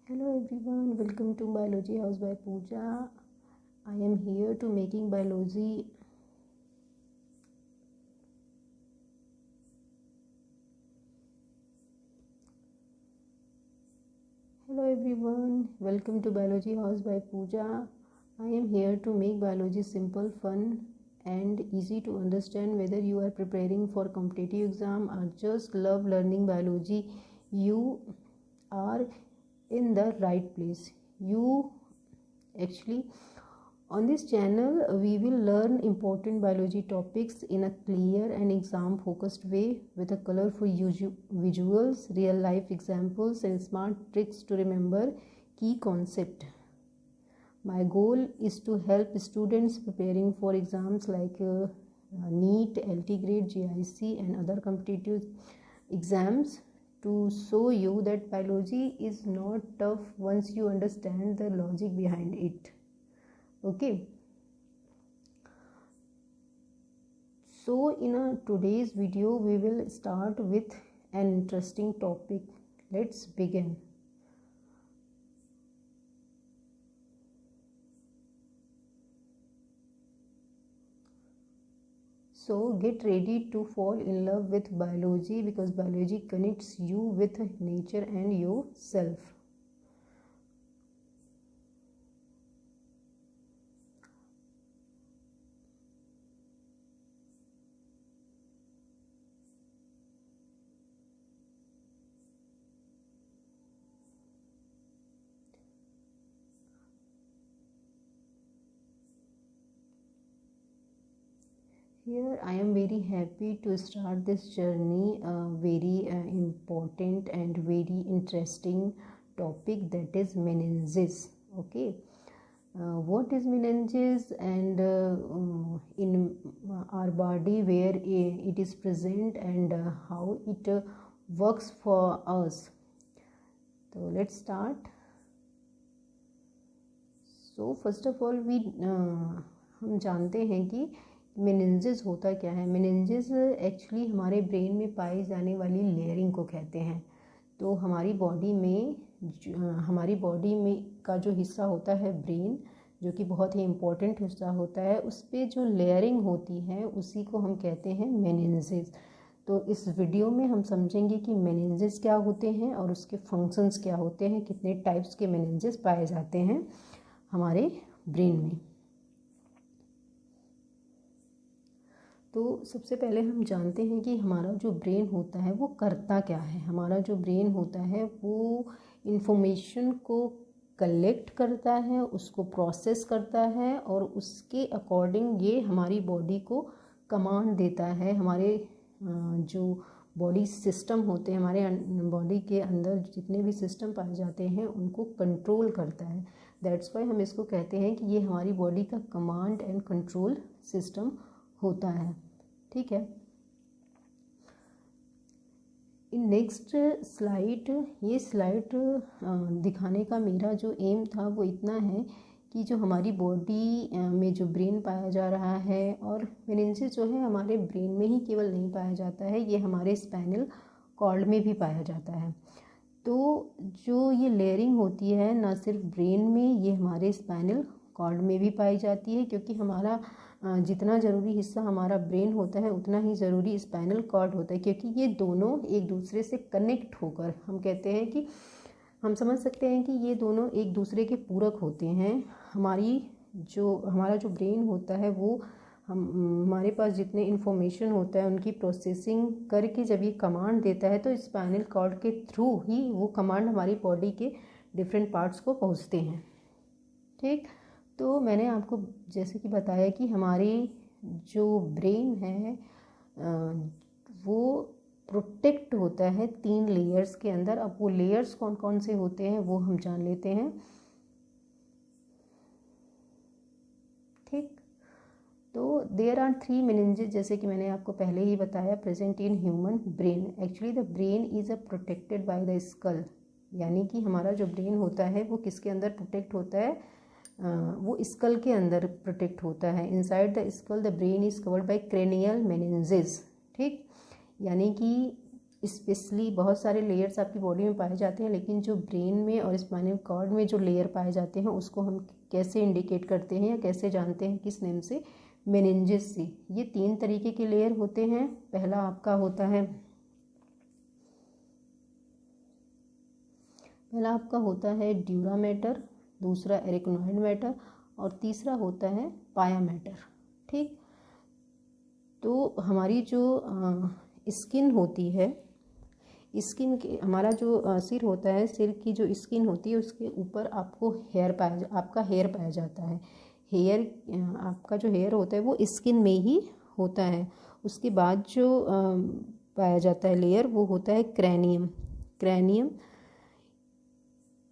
Hello everyone, welcome to Biology House by Pooja. I am here to making biology. Hello everyone, welcome to Biology House by Pooja. I am here to make biology simple, fun and easy to understand. Whether you are preparing for competitive exam or just love learning biology, you are in the right place. On this channel, we will learn important biology topics in a clear and exam focused way with a colorful visuals, real life examples and smart tricks to remember key concept. My goal is to help students preparing for exams like NEET, LT grade, GIC and other competitive exams to show you that biology is not tough once you understand the logic behind it. Okay, so in today's video we will start with an interesting topic. Let's begin. So get ready to fall in love with biology because biology connects you with nature and yourself. Here I am very happy to start this journey, very important and very interesting topic, that is meninges. Okay, what is meninges and in our body where it is present and how it works for us. So let's start. So first of all हम जानते हैं कि meninges होता क्या है. Meninges actually हमारे brain में पाई जाने वाली लेयरिंग को कहते हैं. तो हमारी बॉडी में का जो हिस्सा होता है ब्रेन, जो कि बहुत ही इम्पोर्टेंट हिस्सा होता है, उस पर जो लेयरिंग होती है उसी को हम कहते हैं मेनिंजेस. तो इस वीडियो में हम समझेंगे कि मेनिंजेस क्या होते हैं और उसके फंक्शंस क्या होते हैं, कितने टाइप्स के मेनिंजेस पाए जाते हैं हमारे ब्रेन में. तो सबसे पहले हम जानते हैं कि हमारा जो ब्रेन होता है वो करता क्या है. हमारा जो ब्रेन होता है वो इन्फॉर्मेशन को कलेक्ट करता है, उसको प्रोसेस करता है और उसके अकॉर्डिंग ये हमारी बॉडी को कमांड देता है. हमारे जो बॉडी सिस्टम होते हैं, हमारे बॉडी के अंदर जितने भी सिस्टम पाए जाते हैं उनको कंट्रोल करता है. दैट्स वाई हम इसको कहते हैं कि ये हमारी बॉडी का कमांड एंड कंट्रोल सिस्टम होता है. ठीक है. इन नेक्स्ट स्लाइड, ये स्लाइड दिखाने का मेरा जो एम था वो इतना है कि जो हमारी बॉडी में जो ब्रेन पाया जा रहा है, और मेनिंजेस जो है हमारे ब्रेन में ही केवल नहीं पाया जाता है, ये हमारे स्पाइनल कॉर्ड में भी पाया जाता है. तो जो ये लेयरिंग होती है ना सिर्फ ब्रेन में, ये हमारे स्पाइनल कॉर्ड में भी पाई जाती है, क्योंकि हमारा जितना ज़रूरी हिस्सा हमारा ब्रेन होता है उतना ही ज़रूरी स्पाइनल कॉर्ड होता है, क्योंकि ये दोनों एक दूसरे से कनेक्ट होकर हम कहते हैं कि हम समझ सकते हैं कि ये दोनों एक दूसरे के पूरक होते हैं. हमारा जो ब्रेन होता है वो हमारे पास जितने इन्फॉर्मेशन होता है उनकी प्रोसेसिंग करके जब ये कमांड देता है तो स्पाइनल कॉर्ड के थ्रू ही वो कमांड हमारी बॉडी के डिफरेंट पार्ट्स को पहुंचते हैं. ठीक. तो मैंने आपको जैसे कि बताया कि हमारी जो ब्रेन है वो प्रोटेक्ट होता है 3 लेयर्स के अंदर. अब वो लेयर्स कौन कौन से होते हैं वो हम जान लेते हैं. ठीक. तो देयर आर 3 मेनिंजेस, जैसे कि मैंने आपको पहले ही बताया, present in human brain. Actually the brain is protected by the skull. यानी कि हमारा जो ब्रेन होता है वो किसके अंदर प्रोटेक्ट होता है, वो स्कल के अंदर प्रोटेक्ट होता है. Inside the skull the brain is covered by cranial meninges. ठीक. यानी कि स्पेशली बहुत सारे लेयर्स आपकी बॉडी में पाए जाते हैं, लेकिन जो ब्रेन में और स्पाइनल कॉर्ड में जो लेयर पाए जाते हैं उसको हम कैसे इंडिकेट करते हैं या कैसे जानते हैं, किस नेम से? मेनिंजेस से। ये 3 तरीके के लेयर होते हैं। पहला आपका होता है ड्यूरा मैटर, दूसरा एरिकनॉइड मैटर और तीसरा होता है पाया मैटर। ठीक, तो हमारी जो स्किन होती है, स्किन के हमारा जो सिर होता है, सिर की जो स्किन होती है उसके ऊपर आपका हेयर पाया जाता है। आपका जो हेयर होता है वो स्किन में ही होता है। उसके बाद जो पाया जाता है लेयर वो होता है क्रैनियम। क्रैनियम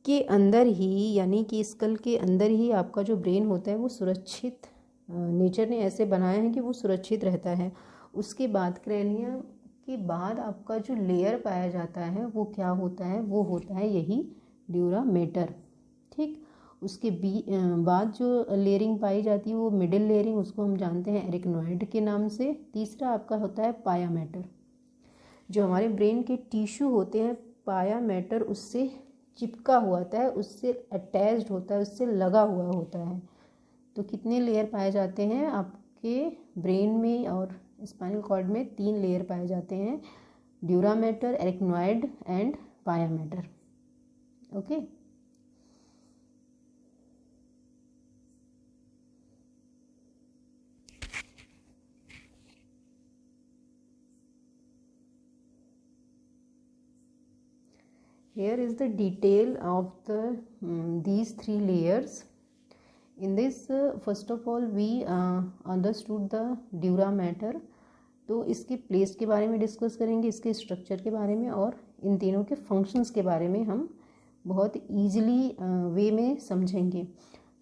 के अंदर ही, यानी कि स्कल के अंदर ही आपका जो ब्रेन होता है वो सुरक्षित, नेचर ने ऐसे बनाया है कि वो सुरक्षित रहता है। उसके बाद क्रैनियम के बाद आपका जो लेयर पाया जाता है वो क्या होता है? वो होता है यही ड्यूरा मैटर। ठीक, उसके बाद जो लेयरिंग पाई जाती है वो मिडिल लेयरिंग, उसको हम जानते हैं एरिकनॉइड के नाम से। तीसरा आपका होता है पाया मैटर। जो हमारे ब्रेन के टिश्यू होते हैं, पाया मैटर उससे चिपका हुआ होता है, उससे अटैच्ड होता है, उससे लगा हुआ होता है। तो कितने लेयर पाए जाते हैं आपके ब्रेन में और स्पाइनल कॉर्ड में? 3 लेयर पाए जाते हैं, dura mater, एरिकनॉइड and pia matter. Okay, here is the detail of these 3 layers. In this first of all we understood the dura matter. तो इसके प्लेस के बारे में डिस्कस करेंगे, इसके स्ट्रक्चर के बारे में, और इन तीनों के फंक्शंस के बारे में हम बहुत ईजिली वे में समझेंगे।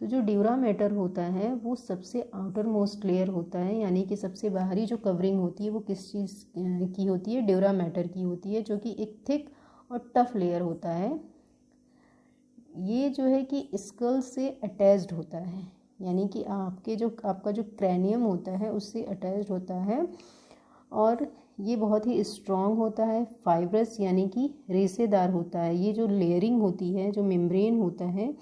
तो जो ड्यूरा मैटर होता है वो सबसे आउटर मोस्ट लेयर होता है, यानी कि सबसे बाहरी जो कवरिंग होती है वो किस चीज़ की होती है? ड्यूरा मैटर की होती है, जो कि एक थिक और टफ लेयर होता है। ये जो है कि स्कल से अटैच्ड होता है, यानी कि आपका जो क्रैनियम होता है उससे अटैच्ड होता है, और ये बहुत ही स्ट्रॉन्ग होता है, फाइब्रस यानी कि रेशेदार होता है। ये जो लेयरिंग होती है, जो मेम्ब्रेन होता है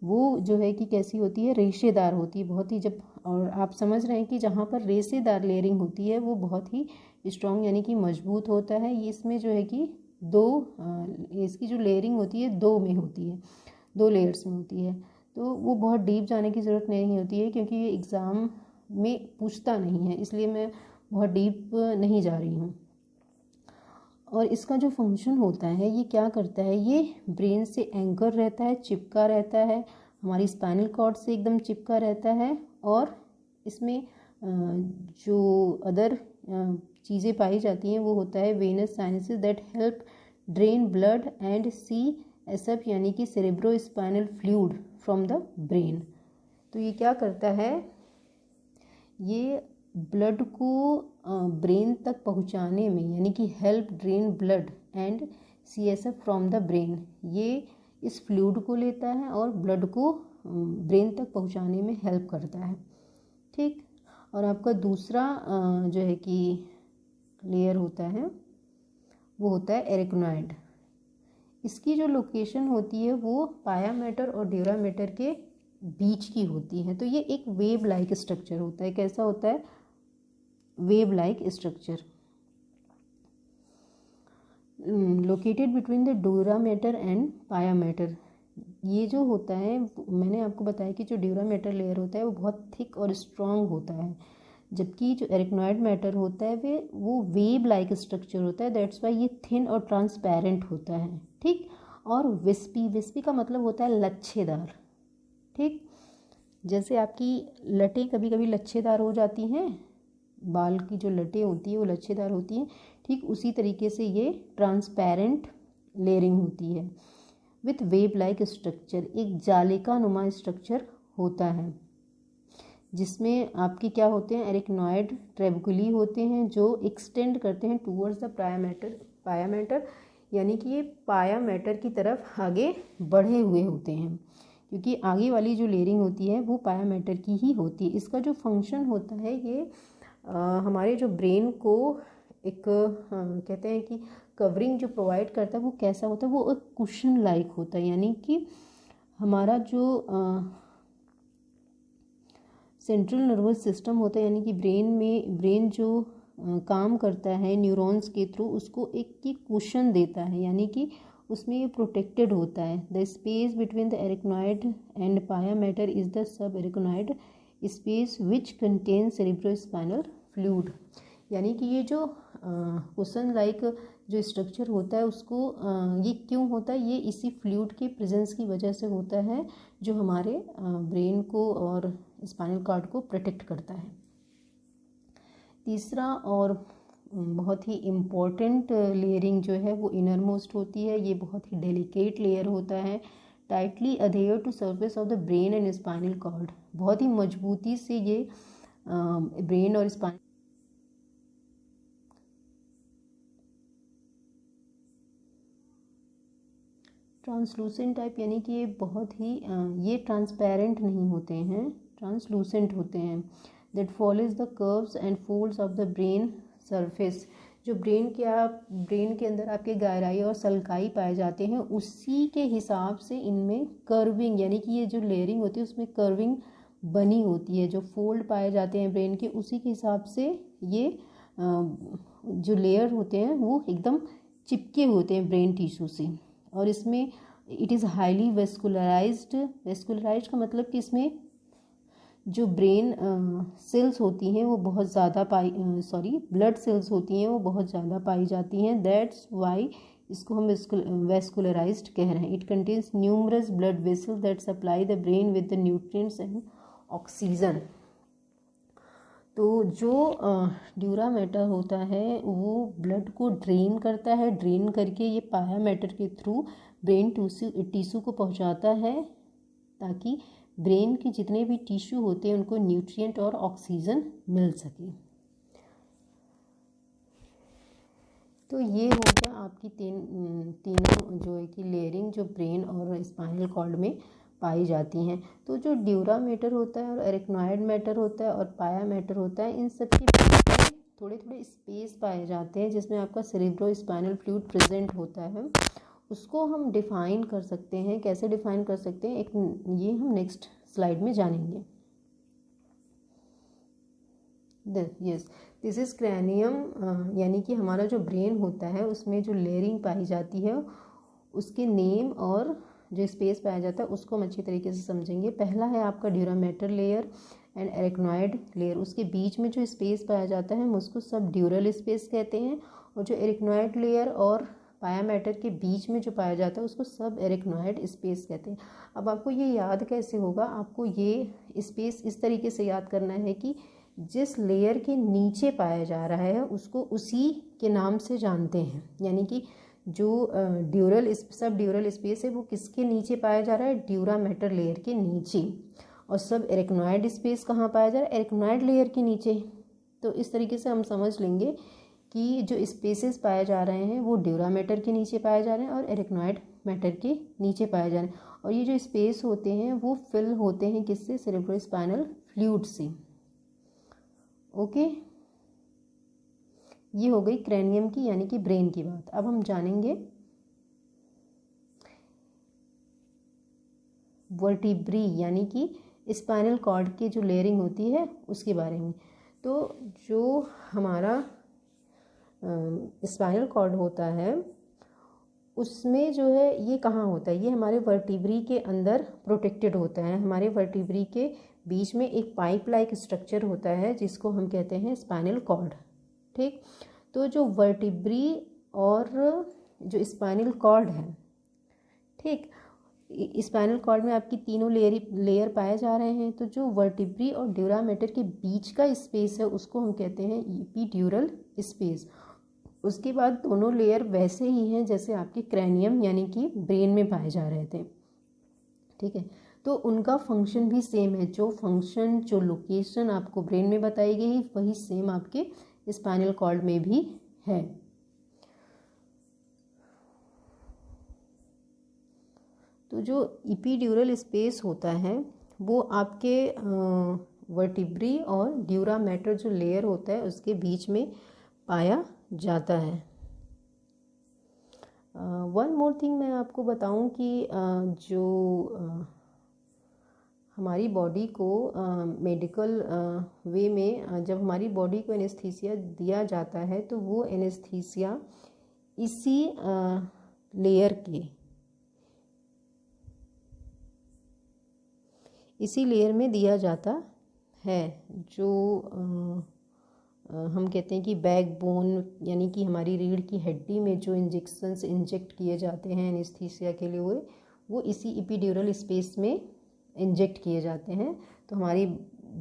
वो जो है कि कैसी होती है? रेशेदार होती है बहुत ही। और आप समझ रहे हैं कि जहाँ पर रेशेदार लेयरिंग होती है वो बहुत ही स्ट्रॉन्ग यानी कि मजबूत होता है। ये इसमें जो है कि इसकी जो लेयरिंग होती है 2 में होती है, 2 लेयर्स में होती है। तो वो बहुत डीप जाने की ज़रूरत नहीं होती है, क्योंकि ये एग्ज़ाम में पूछता नहीं है, इसलिए मैं बहुत डीप नहीं जा रही हूँ। और इसका जो फंक्शन होता है ये क्या करता है? ये ब्रेन से एंकर रहता है, चिपका रहता है, हमारी स्पाइनल कॉर्ड से एकदम चिपका रहता है। और इसमें जो अदर चीज़ें पाई जाती हैं वो होता है venous sinuses that help drain blood and CSF यानी कि cerebrospinal fluid from the brain. तो ये क्या करता है? ये ब्लड को ब्रेन तक पहुंचाने में, यानी कि help drain blood and CSF from the brain. ये इस फ्लूइड को लेता है और ब्लड को ब्रेन तक पहुंचाने में हेल्प करता है। ठीक, और आपका दूसरा जो है कि लेयर होता है वो होता है एरिकनॉइड। इसकी जो लोकेशन होती है वो पाया मैटर और ड्यूरा मैटर के बीच की होती है। तो ये एक वेव लाइक स्ट्रक्चर होता है। कैसा होता है? Wave like structure located between the dura mater and pia matter. ये जो होता है, मैंने आपको बताया कि जो ड्यूरा मैटर लेयर होता है वो बहुत थिक और स्ट्रॉन्ग होता है, जबकि जो एरिकनॉइड मैटर होता है वो वेव लाइक स्ट्रक्चर होता है। दैट्स वाई ये थिन और ट्रांसपेरेंट होता है। ठीक, और विस्पी का मतलब होता है लच्छेदार। ठीक, जैसे आपकी लटें कभी कभी लच्छेदार हो जाती हैं, बाल की जो लटें होती है वो लच्छेदार होती हैं, ठीक उसी तरीके से ये ट्रांसपेरेंट लेयरिंग होती है विथ वेव लाइक स्ट्रक्चर। एक जालिका नुमा स्ट्रक्चर होता है जिसमें आपके क्या होते हैं? एरिकनॉइड ट्रेबकुली होते हैं जो एक्सटेंड करते हैं टूवर्ड्स द पाया मैटर, यानी कि ये पाया मैटर की तरफ आगे बढ़े हुए होते हैं, क्योंकि आगे वाली जो लेयरिंग होती है वो पाया मैटर की ही होती है। इसका जो फंक्शन होता है ये हमारे जो ब्रेन को एक कहते हैं कि कवरिंग जो प्रोवाइड करता है वो कैसा होता है, वो एक कुशन लाइक होता है। यानी कि हमारा जो सेंट्रल नर्वस सिस्टम होता है, यानी कि ब्रेन जो काम करता है न्यूरॉन्स के थ्रू, उसको एक की कुशन देता है, यानी कि उसमें ये प्रोटेक्टेड होता है। The space between the arachnoid and pia mater is the subarachnoid space which contain cerebrospinal fluid. यानी कि ये जो कुशन लाइक जो स्ट्रक्चर होता है उसको ये क्यों होता है, ये इसी फ्लूइड के प्रेजेंस की वजह से होता है, जो हमारे ब्रेन को और स्पाइनल कॉर्ड को प्रोटेक्ट करता है। तीसरा और बहुत ही इम्पॉर्टेंट लेयरिंग जो है वो इनर मोस्ट होती है। ये बहुत ही डेलिकेट लेयर होता है, tightly adhere to surface of the brain and spinal cord. बहुत ही मजबूती से ये ब्रेन और स्पाइनल ट्रांसलूसेंट टाइप, यानी कि ये बहुत ही ये ट्रांसपेरेंट नहीं होते हैं, ट्रांसलूसेंट होते हैं। That follows the curves and folds of the brain surface. जो ब्रेन के अंदर आपके गहराई और सल्काई पाए जाते हैं, उसी के हिसाब से इनमें कर्विंग, यानी कि ये जो लेयरिंग होती है उसमें कर्विंग बनी होती है। जो फोल्ड पाए जाते हैं ब्रेन के, उसी के हिसाब से ये जो लेयर होते हैं वो एकदम चिपके होते हैं ब्रेन टिश्यू से। और इसमें it is highly vascularised. Vascularised का मतलब कि इसमें जो ब्रेन सेल्स होती हैं वो बहुत ज़्यादा ब्लड सेल्स होती हैं वो बहुत ज़्यादा पाई जाती हैं। दैट्स वाई इसको हम वेस्कुलराइज्ड कह रहे हैं। It contains numerous blood vessels that supply the brain with the nutrients and oxygen. तो जो ड्यूरा मैटर होता है वो ब्लड को ड्रेन करता है, ड्रेन करके ये पाया मैटर के थ्रू ब्रेन टिश्यू को पहुंचाता है, ताकि ब्रेन के जितने भी टिश्यू होते हैं उनको न्यूट्रिएंट और ऑक्सीजन मिल सके। तो ये हो गया आपकी तीनों जो है कि लेयरिंग जो ब्रेन और स्पाइनल कॉर्ड में पाई जाती हैं। तो जो ड्यूरा मैटर होता है और एरिकनॉइड मैटर होता है और पाया मैटर होता है, इन सब के बीच में थोड़े थोड़े स्पेस पाए जाते हैं जिसमें आपका सेरेब्रोस्पाइनल फ्लूइड प्रेजेंट होता है। उसको हम डिफ़ाइन कर सकते हैं। कैसे डिफ़ाइन कर सकते हैं, ये हम नेक्स्ट स्लाइड में जानेंगे। Yes, this is cranium. यानी कि हमारा जो ब्रेन होता है उसमें जो लेयरिंग पाई जाती है उसके नेम और जो स्पेस पाया जाता है उसको हम अच्छी तरीके से समझेंगे। पहला है आपका dura mater layer and arachnoid layer. उसके बीच में जो स्पेस पाया जाता है हम उसको सब ड्यूरल स्पेस कहते हैं। और जो एरिकनॉइड लेयर और पाया मैटर के बीच में जो पाया जाता है उसको सब एरिकनॉइड स्पेस कहते हैं। अब आपको ये याद कैसे होगा, आपको ये स्पेस इस तरीके से याद करना है कि जिस लेयर के नीचे पाया जा रहा है उसको उसी के नाम से जानते हैं। यानी कि जो सब ड्यूरल स्पेस है वो किसके नीचे पाया जा रहा है, ड्यूरा मैटर लेयर के नीचे। और सब एरिकनॉइड स्पेस कहाँ पाया जा रहा है, एरिकनॉइड लेयर के नीचे। तो इस तरीके से हम समझ लेंगे कि जो स्पेसेस पाए जा रहे हैं वो ड्यूरा मैटर के नीचे पाए जा रहे हैं और एरिकनॉइड मैटर के नीचे पाए जा रहे हैं। और ये जो स्पेस होते हैं वो फिल होते हैं किससे, सेरेब्रोस्पाइनल फ्लूइड से। ओके, ये हो गई क्रैनियम की यानी कि ब्रेन की बात। अब हम जानेंगे वर्टिब्री यानी कि स्पाइनल कॉर्ड की जो लेयरिंग होती है उसके बारे में। तो जो हमारा स्पाइनल कॉर्ड होता है उसमें जो है ये कहाँ होता है, ये हमारे वर्टिब्री के अंदर प्रोटेक्टेड होता है। हमारे वर्टिब्री के बीच में एक पाइप लाइक स्ट्रक्चर होता है जिसको हम कहते हैं स्पाइनल कॉर्ड। ठीक, तो जो वर्टिब्री और जो स्पाइनल कॉर्ड है, ठीक, स्पाइनल कॉर्ड में आपकी तीनों लेयर पाए जा रहे हैं। तो जो वर्टिब्री और ड्यूरा मैटर के बीच का स्पेस है उसको हम कहते हैं इपीड्यूरल स्पेस। उसके बाद दोनों लेयर वैसे ही हैं जैसे आपके क्रैनियम यानी कि ब्रेन में पाए जा रहे थे। ठीक है, तो उनका फंक्शन भी सेम है। जो फंक्शन जो लोकेशन आपको ब्रेन में बताई गई वही सेम आपके स्पाइनल कॉर्ड में भी है। तो जो इपीड्यूरल स्पेस होता है वो आपके वर्टिब्री और ड्यूरा मैटर जो लेयर होता है उसके बीच में पाया जाता है। वन मोर थिंग मैं आपको बताऊं कि जो हमारी बॉडी को मेडिकल वे में जब हमारी बॉडी को एनेस्थीसिया दिया जाता है तो वो एनेस्थीसिया इसी लेयर में दिया जाता है, जो हम कहते हैं कि बैकबोन यानी कि हमारी रीढ़ की हड्डी में जो इंजेक्शंस इंजेक्ट किए जाते हैं एनेस्थीसिया के लिए वो इसी एपिड्यूरल स्पेस में इंजेक्ट किए जाते हैं, तो हमारी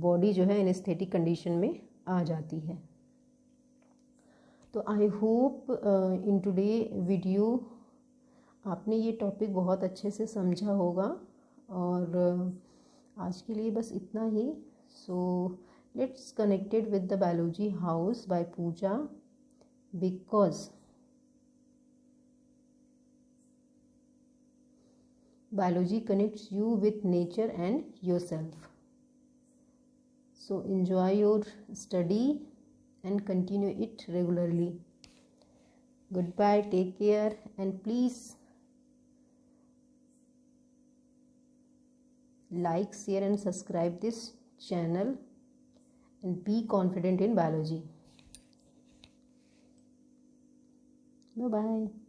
बॉडी जो है एनेस्थेटिक कंडीशन में आ जाती है। तो I hope in today video आपने ये टॉपिक बहुत अच्छे से समझा होगा, और आज के लिए बस इतना ही। So let's connected with the biology house by Pooja, because biology connects you with nature and yourself. So enjoy your study and continue it regularly. Goodbye, take care, and please like, share and subscribe this channel and be confident in biology. Bye bye.